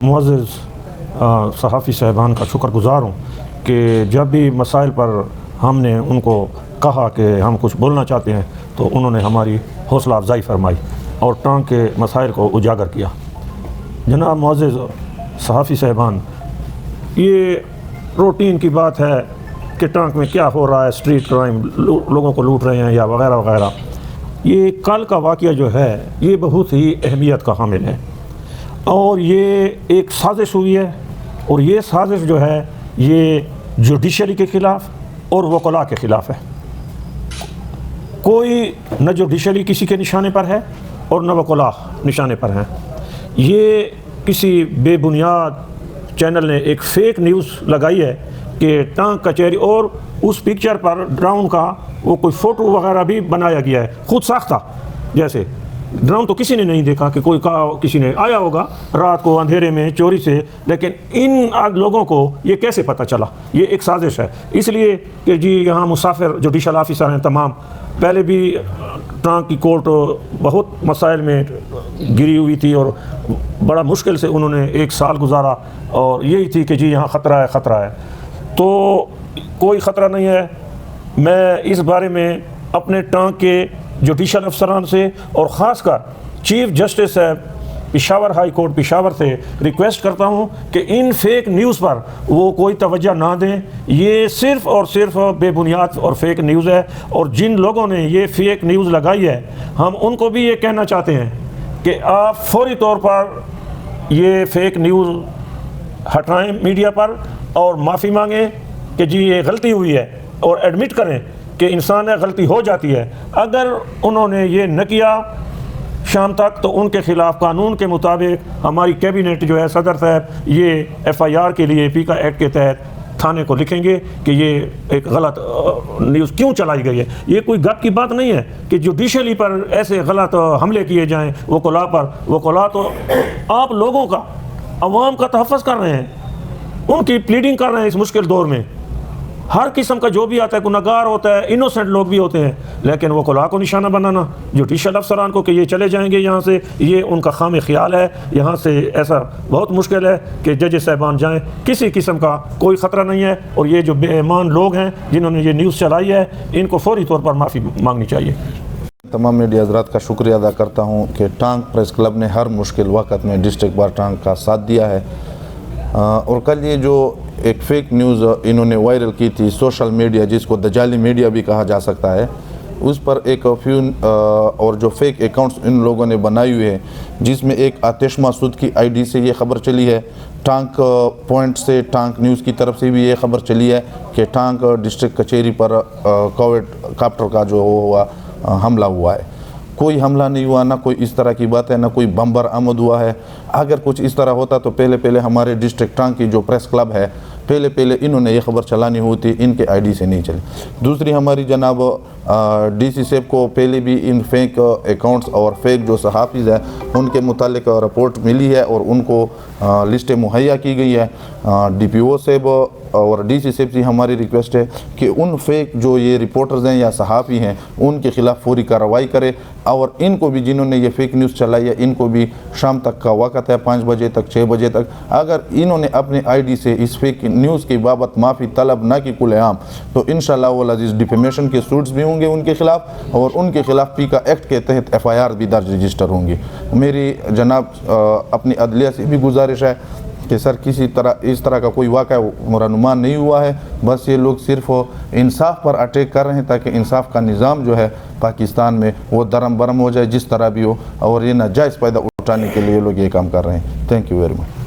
معزز صحافی صاحبان کا شکر گزار ہوں کہ جب بھی مسائل پر ہم نے ان کو کہا کہ ہم کچھ بولنا چاہتے ہیں تو انہوں نے ہماری حوصلہ افزائی فرمائی اور ٹانک کے مسائل کو اجاگر کیا۔ جناب معزز صحافی صاحبان، یہ روٹین کی بات ہے کہ ٹانک میں کیا ہو رہا ہے، اسٹریٹ کرائم، لوگوں کو لوٹ رہے ہیں یا وغیرہ وغیرہ۔ یہ کل کا واقعہ جو ہے یہ بہت ہی اہمیت کا حامل ہے اور یہ ایک سازش ہوئی ہے، اور یہ سازش جو ہے یہ جوڈیشری کے خلاف اور وکلاء کے خلاف ہے۔ کوئی نہ جوڈیشری کسی کے نشانے پر ہے اور نہ وکلاء نشانے پر ہیں۔ یہ کسی بے بنیاد چینل نے ایک فیک نیوز لگائی ہے کہ ٹانک کچہری، اور اس پکچر پر ڈرون کا وہ کوئی فوٹو وغیرہ بھی بنایا گیا ہے، خود ساختہ۔ جیسے ڈرون تو کسی نے نہیں دیکھا کہ کسی نے آیا ہوگا رات کو اندھیرے میں چوری سے، لیکن ان لوگوں کو یہ کیسے پتہ چلا؟ یہ ایک سازش ہے، اس لیے کہ جی یہاں مسافر جوڈیشل آفیسر ہیں تمام۔ پہلے بھی ٹانک کی کورٹ بہت مسائل میں گری ہوئی تھی اور بڑا مشکل سے انہوں نے 1 سال گزارا، اور یہی تھی کہ جی یہاں خطرہ ہے خطرہ ہے۔ تو کوئی خطرہ نہیں ہے۔ میں اس بارے میں اپنے ٹانک کے جوڈیشل افسران سے اور خاص کر chief justice Peshawar high court Peshawar سے ریکویسٹ کرتا ہوں کہ ان فیک نیوز پر وہ کوئی توجہ نہ دیں۔ یہ صرف اور صرف بے بنیاد اور فیک نیوز ہے، اور جن لوگوں نے یہ فیک نیوز لگائی ہے ہم ان کو بھی یہ کہنا چاہتے ہیں کہ آپ فوری طور پر یہ فیک نیوز ہٹائیں میڈیا پر اور معافی مانگیں کہ جی یہ غلطی ہوئی ہے، اور ایڈمٹ کریں کہ انسان ہے غلطی ہو جاتی ہے۔ اگر انہوں نے یہ نہ کیا شام تک تو ان کے خلاف قانون کے مطابق ہماری کیبنٹ جو ہے صدر صاحب یہ FIR کے لیے پیکا ایکٹ کے تحت تھانے کو لکھیں گے کہ یہ ایک غلط نیوز کیوں چلائی گئی ہے۔ یہ کوئی گپ کی بات نہیں ہے کہ جوڈیشلی پر ایسے غلط حملے کیے جائیں وکلاء پر۔ وکلاء تو آپ لوگوں کا، عوام کا تحفظ کر رہے ہیں، ان کی پلیڈنگ کر رہے ہیں اس مشکل دور میں۔ ہر قسم کا جو بھی آتا ہے، گنہگار ہوتا ہے، انوسنٹ لوگ بھی ہوتے ہیں، لیکن وکلاء کو نشانہ بنانا، جوڈیشل افسران کو کہ یہ چلے جائیں گے یہاں سے، یہ ان کا خام خیال ہے۔ یہاں سے ایسا بہت مشکل ہے کہ ججز صاحبان جائیں، کسی قسم کا کوئی خطرہ نہیں ہے۔ اور یہ جو بے ایمان لوگ ہیں جنہوں نے یہ نیوز چلائی ہے ان کو فوری طور پر معافی مانگنی چاہیے۔ تمام میڈیا حضرات کا شکریہ ادا کرتا ہوں کہ ٹانک پریس کلب نے ہر مشکل وقت میں ڈسٹرکٹ بار ٹانک کا ساتھ دیا ہے۔ اور کل یہ جو ایک فیک نیوز انہوں نے وائرل کی تھی سوشل میڈیا، جس کو دجالی میڈیا بھی کہا جا سکتا ہے، اس پر ایک اور جو فیک اکاؤنٹس ان لوگوں نے بنائی ہوئی ہے، جس میں ایک آتش مسعود کی ID سے یہ خبر چلی ہے، ٹانک پوائنٹ سے ٹانک نیوز کی طرف سے بھی یہ خبر چلی ہے کہ ٹانک ڈسٹرکٹ کچہری پر کووڈ کاپٹر کا جو ہوا حملہ ہوا ہے۔ کوئی حملہ نہیں ہوا، نہ کوئی اس طرح کی بات ہے، نہ کوئی بم برآمد ہوا ہے۔ اگر کچھ اس طرح ہوتا تو پہلے ہمارے ڈسٹرکٹ ٹانک کی جو پریس کلب ہے پہلے انہوں نے یہ خبر چلانی ہوتی، ان کے ID سے نہیں چلی۔ دوسری ہماری جناب DC صاحب کو پہلے بھی ان فیک اکاؤنٹس اور فیک جو صحافیز ہیں ان کے متعلق رپورٹ ملی ہے اور ان کو لسٹیں مہیا کی گئی ہے۔ DPO صاحب اور DC صاحب سے ہماری ریکویسٹ ہے کہ ان فیک جو یہ رپورٹرز ہیں یا صحافی ہیں ان کے خلاف فوری کارروائی کرے، اور ان کو بھی جنہوں نے یہ فیک نیوز چلائی ہے ان کو بھی شام تک کا وقت ہے، 5 بجے تک 6 بجے تک، اگر انہوں نے اپنے ID سے اس فیک نیوز کی بابت معافی طلب نہ کی کل عام تو انشاءاللہ والعزیز ڈیفیمیشن کے سوٹس بھی ہوں گے ان کے خلاف، اور ان کے خلاف پیکا ایکٹ کے تحت FIR بھی درج رجسٹر ہوں گی۔ میری جناب اپنی عدلیہ سے بھی گزارش ہے کہ سر کسی طرح اس طرح کا کوئی واقعہ رونما نہیں ہوا ہے، بس یہ لوگ صرف انصاف پر اٹیک کر رہے ہیں تاکہ انصاف کا نظام جو ہے پاکستان میں وہ درم برم ہو جائے جس طرح بھی ہو، اور یہ ناجائز فائدہ اٹھانے کے لیے لوگ یہ کام کر رہے ہیں۔ Thank you very much.